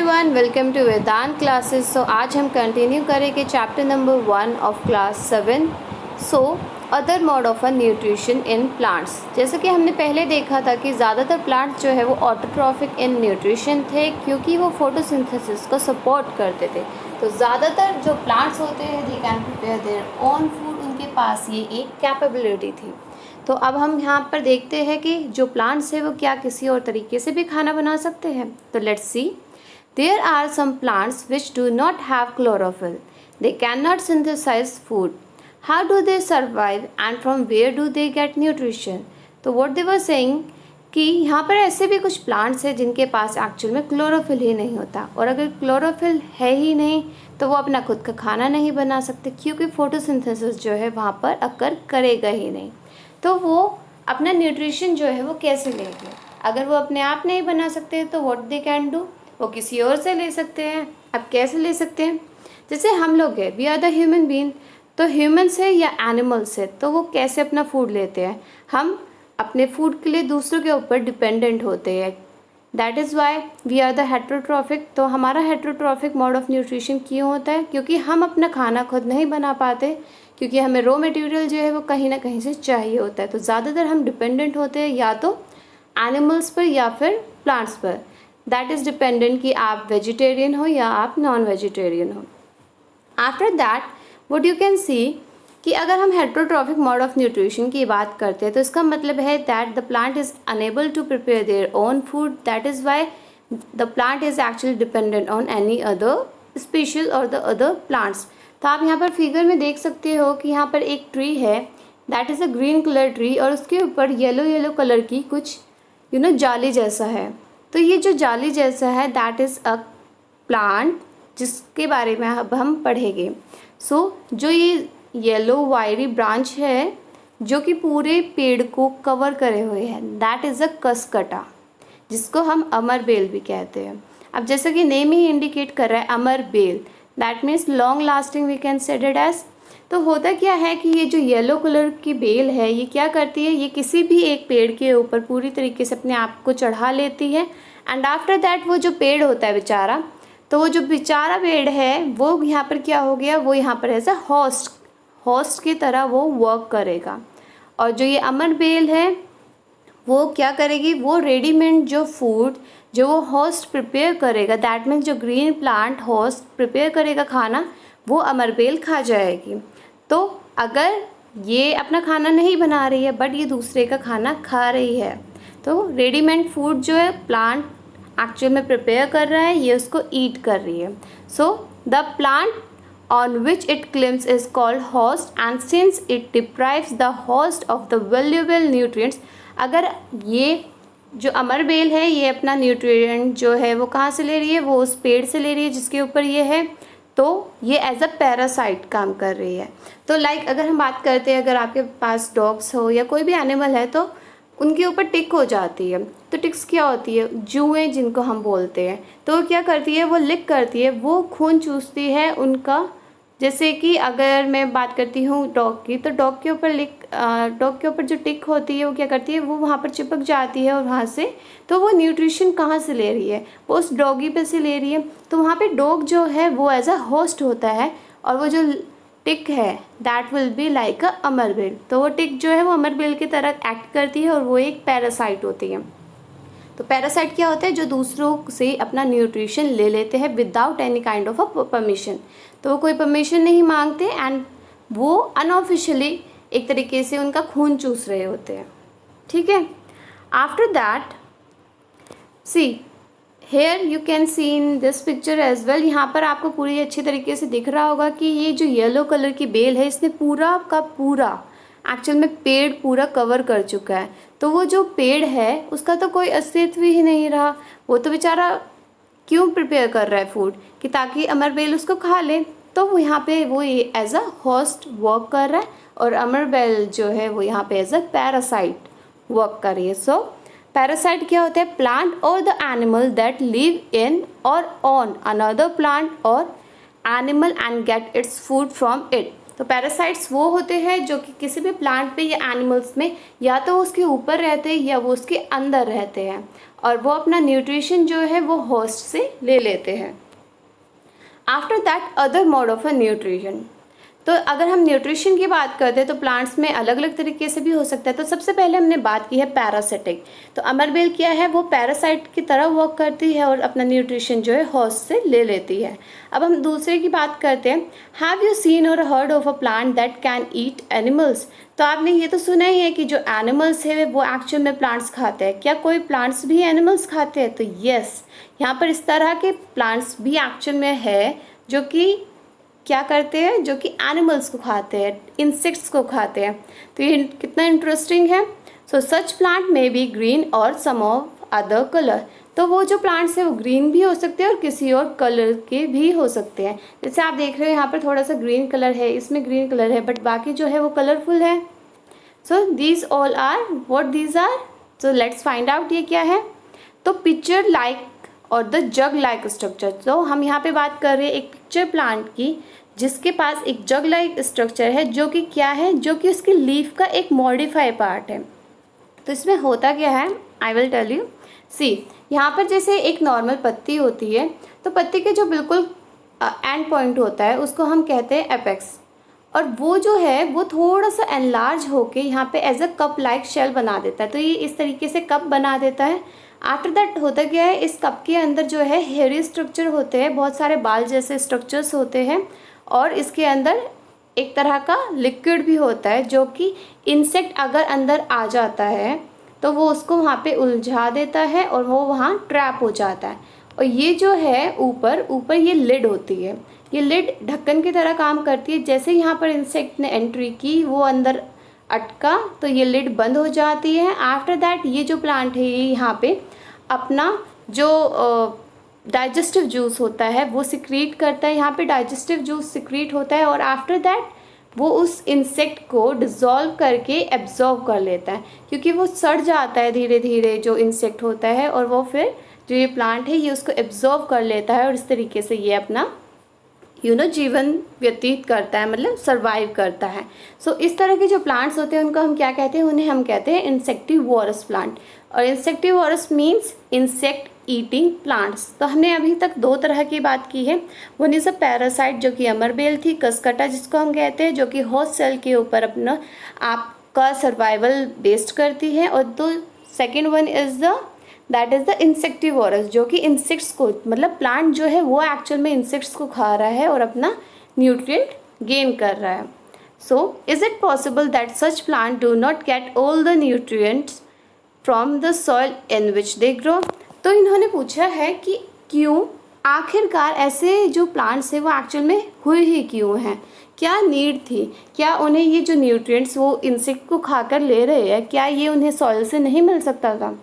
Everyone, welcome to Vedant classes. So आज हम continue करेंगे chapter number 1 of class 7। So other mode of a nutrition in plants. जैसे कि हमने पहले देखा था कि ज़्यादातर प्लांट्स जो है वो ऑटोट्रॉफिक इन न्यूट्रिशन थे, क्योंकि वो फोटोसिंथेसिस को सपोर्ट करते थे। तो ज़्यादातर जो प्लांट्स होते हैं they can prepare their own food, उनके पास ये एक कैपेबिलिटी थी। तो अब हम यहाँ पर देखते हैं कि जो प्लांट्स है वो क्या किसी और तरीके से भी खाना बना सकते हैं। तो let's see. There are some plants which do not have chlorophyll. They cannot synthesize food. How do they survive and from where do they get nutrition? तो what they were saying कि यहाँ पर ऐसे भी कुछ प्लांट्स हैं जिनके पास actual में क्लोरोफिल ही नहीं होता, और अगर क्लोरोफिल है ही नहीं तो वो अपना खुद का खाना नहीं बना सकते, क्योंकि फोटोसिंथेसिस जो है वहाँ पर अकर करेगा ही नहीं। तो वो अपना न्यूट्रिशन जो है वो कैसे लेंगे? अगर वो अपने आप नहीं बना सकते तो व्हाट दे कैन डू, वो किसी और से ले सकते हैं। अब कैसे ले सकते हैं? जैसे हम लोग हैं, we are the human being, तो ह्यूमन से या एनिमल से, तो वो कैसे अपना फूड लेते हैं? हम अपने फूड के लिए दूसरों के ऊपर डिपेंडेंट होते हैं। That is why we are the heterotrophic. तो हमारा हेट्रोट्रॉफिक मोड ऑफ न्यूट्रिशन क्यों होता है? क्योंकि हम अपना खाना खुद नहीं बना पाते, क्योंकि हमें रॉ मटेरियल जो है वो कहीं ना कहीं से चाहिए होता है। तो ज़्यादातर हम डिपेंडेंट होते हैं या तो एनिमल्स पर या फिर प्लांट्स पर। दैट इज़ डिपेंडेंट कि आप वेजिटेरियन हो या आप नॉन वेजिटेरियन हो। After that what you can सी कि अगर हम हेट्रोट्रॉफिक मोड ऑफ न्यूट्रिशन की बात करते हैं तो इसका मतलब है that the plant is unable to prepare their own food. That is why the plant is actually dependent on any other species और द अदर प्लांट्स। तो आप यहाँ पर फिगर में देख सकते हो कि यहाँ पर एक ट्री है, that is a green colour tree, और उसके ऊपर येलो कलर की कुछ जाली जैसा है। तो ये जो जाली जैसा है दैट इज़ अ प्लांट, जिसके बारे में अब हम पढ़ेंगे। सो जो ये येलो वायरी ब्रांच है जो कि पूरे पेड़ को कवर करे हुए है, दैट इज़ अ कसकटा, जिसको हम अमर बेल भी कहते हैं। अब जैसे कि नेम ही इंडिकेट कर रहा है अमर बेल, that means long lasting, we can said it as. तो होता क्या है कि ये जो येलो कलर की बेल है ये क्या करती है, ये किसी भी एक पेड़ के ऊपर पूरी तरीके से अपने आप को चढ़ा लेती है। एंड आफ्टर दैट वो जो पेड़ होता है बेचारा, तो वो जो बेचारा पेड़ है वो यहाँ पर क्या हो गया, वो यहाँ पर एज अ होस्ट की तरह वो वर्क करेगा। और जो ये अमर बेल है वो क्या करेगी, वो रेडीमेड जो फूड जो वो होस्ट प्रिपेयर करेगा, दैट मीन्स जो ग्रीन प्लांट होस्ट प्रिपेयर करेगा खाना, वो अमर बेल खा जाएगी। तो अगर ये अपना खाना नहीं बना रही है बट ये दूसरे का खाना खा रही है, तो रेडीमेड फूड जो है प्लांट एक्चुअल में प्रिपेयर कर रहा है, ये उसको ईट कर रही है। So the plant on which it claims is called host, and since it deprives the host of the valuable nutrients, अगर ये जो अमर बेल है ये अपना न्यूट्रिएंट जो है वो कहाँ से ले रही है, वो उस पेड़ से ले रही है जिसके ऊपर ये है, तो ये एज अ पैरासाइट काम कर रही है। तो लाइक अगर हम बात करते हैं, अगर आपके पास डॉग्स हो या कोई भी एनिमल है तो उनके ऊपर टिक हो जाती है। तो टिक्स क्या होती है, जुएँ जिनको हम बोलते हैं, तो वो क्या करती है, वो लिक करती है, वो खून चूसती है उनका। जैसे कि अगर मैं बात करती हूँ डॉग की, तो डॉग के ऊपर जो टिक होती है वो क्या करती है, वो वहाँ पर चिपक जाती है, और वहाँ से तो वो न्यूट्रिशन कहाँ से ले रही है, वो उस डॉगी पे से ले रही है। तो वहाँ पे डॉग जो है वो एज अ होस्ट होता है, और वो जो टिक है that will be like a amar bel. तो वो टिक जो है वो अमर बेल की तरह एक्ट करती है, और वो एक पैरासाइट होती है। तो पैरासाइट क्या होता है, जो दूसरों से अपना न्यूट्रिशन ले लेते हैं without any kind of a permission. तो वो कोई परमिशन नहीं मांगते एंड वो अनऑफिशियली एक तरीके से उनका खून चूस रहे होते हैं। ठीक है। After that see here you can see in this picture as well, यहाँ पर आपको पूरी अच्छी तरीके से दिख रहा होगा कि ये जो येलो कलर की बेल है इसने पूरा का पूरा एक्चुअल में पेड़ पूरा कवर कर चुका है। तो वो जो पेड़ है उसका तो कोई अस्तित्व ही नहीं रहा, वो तो बेचारा क्यों प्रिपेयर कर रहा है फूड कि ताकि अमर बेल उसको खा ले। तो वो यहाँ पे वो एज अ होस्ट वर्क कर रहा है, और अमर बेल जो है वो यहाँ पे एज अ पैरासाइट वर्क कर रही है। सो पैरासाइट क्या होता है, प्लांट और the animal that live in और ऑन अनदर प्लांट और animal and get its food from it. तो पैरासाइट्स वो होते हैं जो कि किसी भी प्लांट पे या एनिमल्स में या तो उसके ऊपर रहते हैं या वो उसके अंदर रहते हैं, और वो अपना न्यूट्रिशन जो है वो होस्ट से ले लेते हैं। After that other mode of a nutrition. तो अगर हम न्यूट्रिशन की बात करते हैं तो प्लांट्स में अलग अलग तरीके से भी हो सकता है। तो सबसे पहले हमने बात की है पैरासिटिक। तो अमरबेल क्या है, वो पैरासाइट की तरह वर्क करती है और अपना न्यूट्रिशन जो है होस्ट से ले लेती है। अब हम दूसरे की बात करते हैं। हैव यू सीन और heard of a plant that can eat animals. तो आपने ये तो सुना ही है कि जो एनिमल्स है वो एक्चुअल में प्लांट्स खाते हैं। क्या कोई प्लांट्स भी एनिमल्स खाते हैं? तो यस, यहाँ पर इस तरह के प्लांट्स भी एक्चुअल में है जो कि क्या करते हैं, जो कि एनिमल्स को खाते हैं, इंसेक्ट्स को खाते हैं। तो ये कितना इंटरेस्टिंग है। सो सच प्लांट मे बी ग्रीन और सम ऑफ अदर कलर। तो वो जो प्लांट्स है वो ग्रीन भी हो सकते हैं और किसी और कलर के भी हो सकते हैं। जैसे आप देख रहे हो यहाँ पर थोड़ा सा ग्रीन कलर है, इसमें ग्रीन कलर है, बट बाकी जो है वो कलरफुल है। So these all are what these are. So let's find out ये क्या है। तो पिक्चर लाइक और द जग लाइक स्ट्रक्चर। तो हम यहाँ पे बात कर रहे हैं एक पिक्चर प्लांट की जिसके पास एक जग लाइक स्ट्रक्चर है, जो कि क्या है, जो कि उसकी लीफ का एक मॉडिफाई पार्ट है। तो इसमें होता क्या है, आई विल टेल यू। सी, यहाँ पर जैसे एक नॉर्मल पत्ती होती है, तो पत्ती के जो बिल्कुल एंड पॉइंट होता है उसको हम कहते हैं एपेक्स, और वो जो है वो थोड़ा सा एनलार्ज होके यहाँ पे as a cup like shell बना देता है। तो ये इस तरीके से कप बना देता है। आफ्टर दैट होता क्या है, इस कप के अंदर जो है हेयरी स्ट्रक्चर होते हैं, बहुत सारे बाल जैसे स्ट्रक्चर्स होते हैं, और इसके अंदर एक तरह का लिक्विड भी होता है जो कि इंसेक्ट अगर अंदर आ जाता है तो वो उसको वहाँ पे उलझा देता है और वो वहाँ ट्रैप हो जाता है। और ये जो है ऊपर ऊपर ये लिड होती है, ये लिड ढक्कन की तरह काम करती है। जैसे यहाँ पर इंसेक्ट ने एंट्री की, वो अंदर अटका, तो ये लिड बंद हो जाती है। आफ्टर दैट ये जो प्लांट है ये यहाँ पे अपना जो डाइजेस्टिव जूस होता है वो सिक्रीट करता है। यहाँ पे डाइजेस्टिव जूस सिक्रीट होता है और आफ्टर दैट वो उस इंसेक्ट को डिज़ोल्व करके एब्जॉर्व कर लेता है, क्योंकि वो सड़ जाता है धीरे धीरे जो इंसेक्ट होता है, और वो फिर जो ये प्लांट है ये उसको एब्जॉर्व कर लेता है और इस तरीके से ये अपना जीवन व्यतीत करता है, मतलब सर्वाइव करता है। सो इस तरह के जो प्लांट्स होते हैं उनको हम क्या कहते हैं, उन्हें हम कहते हैं इंसेक्टिवोरस प्लांट। और insectivorous means insect eating plants. तो हमने अभी तक दो तरह की बात की है। वन इज़ अ पैरासाइट जो कि अमरबेल थी, कसकटा जिसको हम कहते हैं, जो कि होस्ट सेल के ऊपर अपना आपका सर्वाइवल बेस्ड करती है, और तो second one is that is the insectivorous, जो कि इंसेक्ट्स को, मतलब प्लांट जो है वो एक्चुअल में इंसेक्ट्स को खा रहा है और अपना न्यूट्रिएंट गेन कर रहा है। So is it possible that such plant do not get all the nutrients from the soil in which they grow. तो इन्होंने पूछा है कि क्यों आखिरकार ऐसे जो प्लांट्स हैं वो एक्चुअल में हुए ही क्यों हैं, क्या नीड थी, क्या उन्हें ये जो न्यूट्रिएंट्स वो इंसेक्ट को खाकर ले रहे हैं, क्या ये उन्हें सॉइल से नहीं मिल सकता था।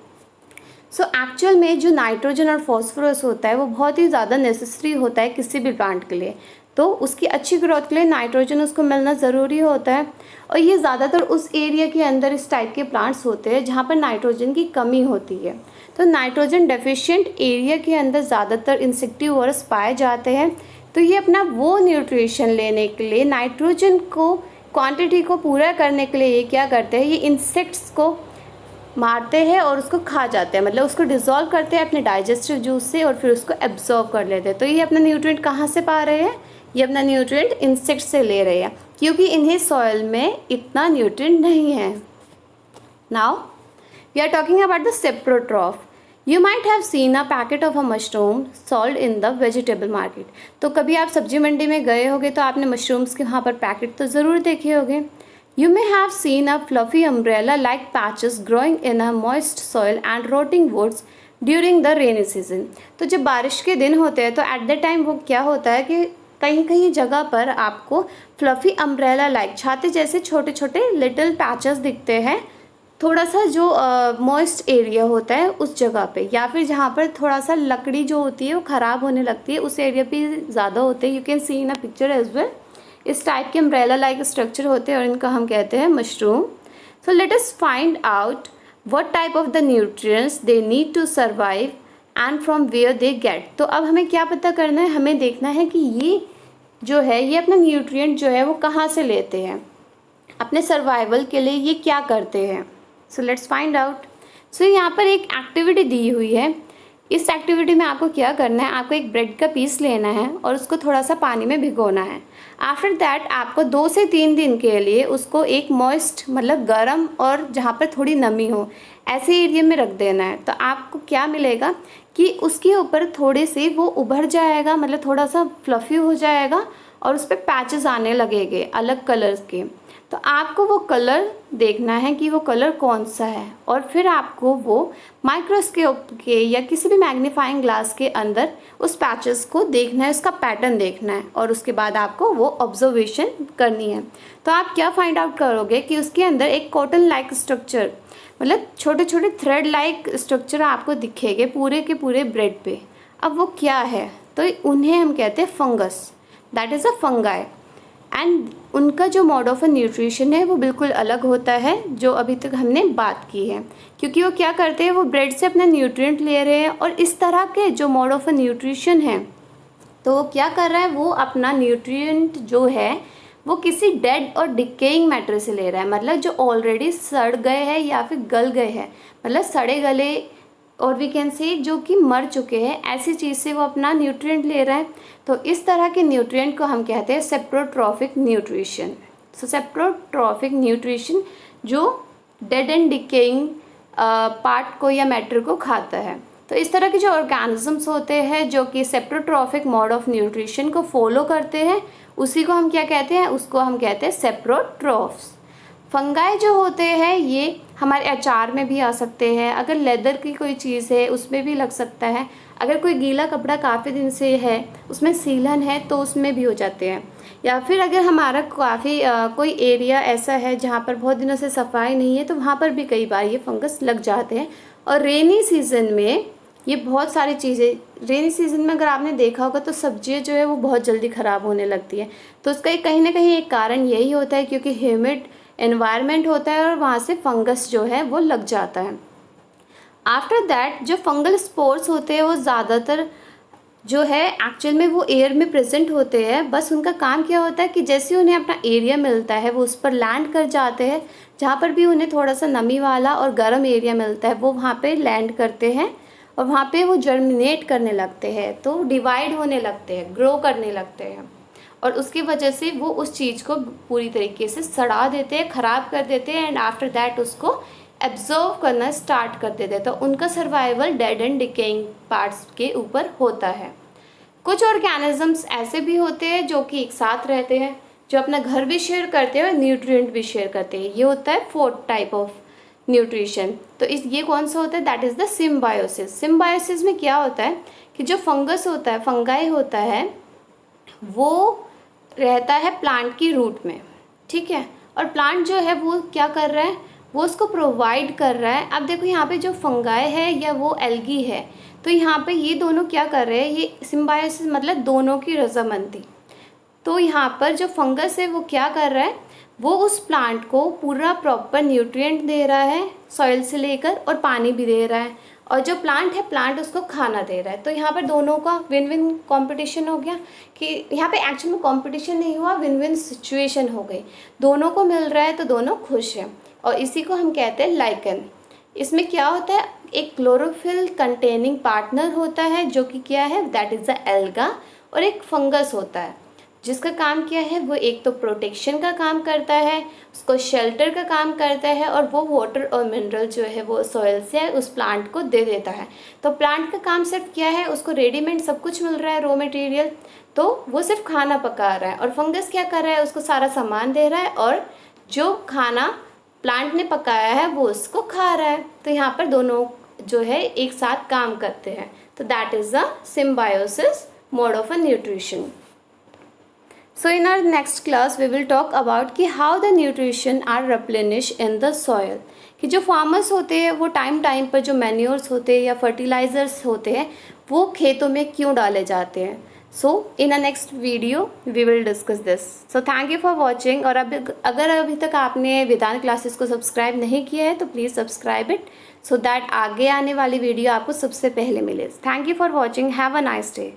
सो एक्चुअल में जो नाइट्रोजन और फॉस्फोरस होता है वो बहुत ही ज़्यादा नेसेसरी होता है किसी भी प्लांट के लिए। तो उसकी अच्छी ग्रोथ के लिए नाइट्रोजन उसको मिलना ज़रूरी होता है, और ये ज़्यादातर उस एरिया के अंदर इस टाइप के प्लांट्स होते हैं जहाँ पर नाइट्रोजन की कमी होती है। तो नाइट्रोजन डेफिशिएंट एरिया के अंदर ज़्यादातर इंसेक्टिवोरस पाए जाते हैं। तो ये अपना वो न्यूट्रिशन लेने के लिए, नाइट्रोजन को क्वांटिटी को पूरा करने के लिए ये क्या करते हैं, ये इंसेक्ट्स को मारते हैं और उसको खा जाते हैं, मतलब उसको डिज़ोल्व करते हैं अपने डाइजेस्टिव जूस से और फिर उसको एब्जॉर्व कर लेते हैं। तो ये अपना न्यूट्रिएंट कहाँ से पा रहे हैं, ये अपना न्यूट्रिएंट इंसेक्ट से ले रहे हैं, क्योंकि इन्हें सॉइल में इतना न्यूट्रिएंट नहीं है। Now we are talking about the saprotroph. You might have seen a packet of a mushroom sold in the vegetable market. तो कभी आप सब्जी मंडी में गए होंगे तो आपने मशरूम्स के वहाँ पर पैकेट तो ज़रूर देखे होंगे। You may have seen a fluffy umbrella-like patches growing in a moist soil and rotting woods during the rainy season। तो जब बारिश के दिन होते हैं तो एट द टाइम वो क्या होता है कि कहीं कहीं जगह पर आपको फ्लफ़ी अम्ब्रेला लाइक छाते जैसे छोटे छोटे लिटिल पैचेस दिखते हैं, थोड़ा सा जो मॉइस्ट एरिया होता है उस जगह पे, या फिर जहाँ पर थोड़ा सा लकड़ी जो होती है वो ख़राब होने लगती है उस एरिया पे ज़्यादा होते हैं। You can see in a picture as well. इस टाइप के अम्ब्रेला लाइक स्ट्रक्चर होते हैं और इनका हम कहते हैं mushroom. So let us find out what type of the nutrients they need to survive and from where they get. तो अब हमें क्या पता करना है, हमें देखना है कि ये जो है ये अपना न्यूट्रिएंट जो है वो कहाँ से लेते हैं, अपने सर्वाइवल के लिए ये क्या करते हैं। So let's find out. So यहाँ पर एक एक्टिविटी दी हुई है। इस एक्टिविटी में आपको क्या करना है, आपको एक ब्रेड का पीस लेना है और उसको थोड़ा सा पानी में भिगोना है। आफ्टर दैट आपको 2 से 3 दिन के लिए उसको एक मॉइस्ट मतलब गर्म और जहाँ पर थोड़ी नमी हो ऐसे एरिया में रख देना है। तो आपको क्या मिलेगा कि उसके ऊपर थोड़े से वो उभर जाएगा, मतलब थोड़ा सा फ्लफ़ी हो जाएगा और उस पर पैचेस आने लगेंगे अलग कलर्स के। तो आपको वो कलर देखना है कि वो कलर कौन सा है और फिर आपको वो माइक्रोस्कोप के या किसी भी मैग्नीफाइंग ग्लास के अंदर उस पैचेस को देखना है, उसका पैटर्न देखना है और उसके बाद आपको वो ऑब्जर्वेशन करनी है। तो आप क्या फाइंड आउट करोगे कि उसके अंदर एक कॉटन लाइक स्ट्रक्चर, मतलब छोटे छोटे थ्रेड लाइक स्ट्रक्चर आपको दिखेंगे पूरे के पूरे ब्रेड पे। अब वो क्या है, तो उन्हें हम कहते हैं fungus, that is a fungi. And उनका जो मोड ऑफ न्यूट्रिशन है वो बिल्कुल अलग होता है जो अभी तक हमने बात की है, क्योंकि वो क्या करते हैं, वो ब्रेड से अपना न्यूट्रिएंट ले रहे हैं और इस तरह के जो मोड ऑफ न्यूट्रिशन है तो वो क्या कर रहा है, वो अपना न्यूट्रिएंट जो है वो किसी डेड और डिकेइंग मैटर से ले रहा है, मतलब जो ऑलरेडी सड़ गए हैं या फिर गल गए हैं, मतलब सड़े गले और वी कैन से जो कि मर चुके हैं, ऐसी चीज़ से वो अपना न्यूट्रिएंट ले रहा है। तो इस तरह के न्यूट्रिएंट को हम कहते हैं सेप्रोट्रॉफिक न्यूट्रिशन। सो सेप्रोट्रॉफिक न्यूट्रिशन जो डेड एंड डिकेइंग पार्ट को या मैटर को खाता है। तो इस तरह के जो ऑर्गेनिजम्स होते हैं जो कि सेप्रोट्रॉफिक मोड ऑफ न्यूट्रिशन को फॉलो करते हैं, उसी को हम क्या कहते हैं, उसको हम कहते हैं सेप्रोट्रॉफ्स। फंगाई जो होते हैं ये हमारे अचार में भी आ सकते हैं, अगर लेदर की कोई चीज़ है उसमें भी लग सकता है, अगर कोई गीला कपड़ा काफ़ी दिन से है उसमें सीलन है तो उसमें भी हो जाते हैं, या फिर अगर हमारा काफ़ी कोई एरिया ऐसा है जहाँ पर बहुत दिनों से सफाई नहीं है तो वहाँ पर भी कई बार ये फंगस लग जाते हैं। और रेनी सीज़न में ये बहुत सारी चीज़ें, रेनी सीज़न में अगर आपने देखा होगा तो सब्जियां जो है वो बहुत जल्दी ख़राब होने लगती है। तो उसका एक कहीं ना कहीं एक कारण यही होता है क्योंकि ह्यूमिड एनवायरनमेंट होता है और वहाँ से फंगस जो है वो लग जाता है। आफ्टर दैट जो फंगल स्पोर्स होते हैं वो ज़्यादातर जो है एक्चुअल में वो एयर में प्रेजेंट होते हैं। बस उनका काम क्या होता है कि जैसे उन्हें अपना एरिया मिलता है वो उस पर लैंड कर जाते हैं, जहाँ पर भी उन्हें थोड़ा सा नमी वाला और गर्म एरिया मिलता है वो वहाँ पे लैंड करते हैं और वहाँ पे वो जर्मिनेट करने लगते हैं, तो डिवाइड होने लगते हैं, ग्रो करने लगते हैं और उसकी वजह से वो उस चीज़ को पूरी तरीके से सड़ा देते हैं, ख़राब कर देते हैं एंड आफ्टर दैट उसको एब्जॉर्व करना स्टार्ट कर देते हैं। तो उनका survival dead and decaying parts के ऊपर होता है। कुछ ऑर्गेनिजम्स ऐसे भी होते हैं जो कि एक साथ रहते हैं, जो अपना घर भी शेयर करते हैं और न्यूट्रिएंट भी शेयर करते हैं। ये होता है फोर्थ टाइप ऑफ न्यूट्रिशन। तो ये कौन सा होता है, that is the symbiosis. Symbiosis में क्या होता है कि जो फंगस होता है, फंगाई होता है, वो रहता है प्लांट की रूट में, ठीक है, और प्लांट जो है वो क्या कर रहा है, वो उसको प्रोवाइड कर रहा है। अब देखो यहाँ पे जो फंगाई है या वो एल्गी है, तो यहाँ पे ये दोनों क्या कर रहे हैं, ये सिम्बायोसिस मतलब दोनों की रजामंदी। तो यहाँ पर जो फंगस है वो क्या कर रहा है, वो उस प्लांट को पूरा प्रॉपर न्यूट्रिएंट दे रहा है सॉइल से लेकर और पानी भी दे रहा है, और जो प्लांट है प्लांट उसको खाना दे रहा है। तो यहाँ पर दोनों का विन विन कंपटीशन हो गया कि यहाँ पे एक्चुअल में कंपटीशन नहीं हुआ, विन विन सिचुएशन हो गई, दोनों को मिल रहा है तो दोनों खुश हैं। और इसी को हम कहते हैं लाइकन। इसमें क्या होता है, एक क्लोरोफिल कंटेनिंग पार्टनर होता है जो कि क्या है, दैट इज़ द एल्गा, और एक फंगस होता है जिसका काम क्या है, वो एक तो प्रोटेक्शन का काम करता है, उसको शेल्टर का काम करता है, और वो वाटर और मिनरल जो है वो सॉइल से उस प्लांट को दे देता है। तो प्लांट का काम सिर्फ क्या है, उसको रेडीमेड सब कुछ मिल रहा है, रॉ मटेरियल, तो वो सिर्फ खाना पका रहा है, और फंगस क्या कर रहा है, उसको सारा सामान दे रहा है और जो खाना प्लांट ने पकाया है वो उसको खा रहा है। तो यहाँ पर दोनों जो है एक साथ काम करते हैं। तो that is the symbiosis mode of a nutrition. So in our next class we will talk about कि how the nutrition are replenished in the soil, कि जो farmers होते हैं वो टाइम पर जो मैन्योर्स होते हैं या फर्टिलाइजर्स होते हैं वो खेतों में क्यों डाले जाते हैं। So in a next video we will discuss this. So thank you for watching। और अगर अभी तक आपने वेदांत क्लासेस को सब्सक्राइब नहीं किया है तो please subscribe it so that आगे आने वाली वीडियो आपको सबसे पहले मिले। Thank you for watching. Have a nice day.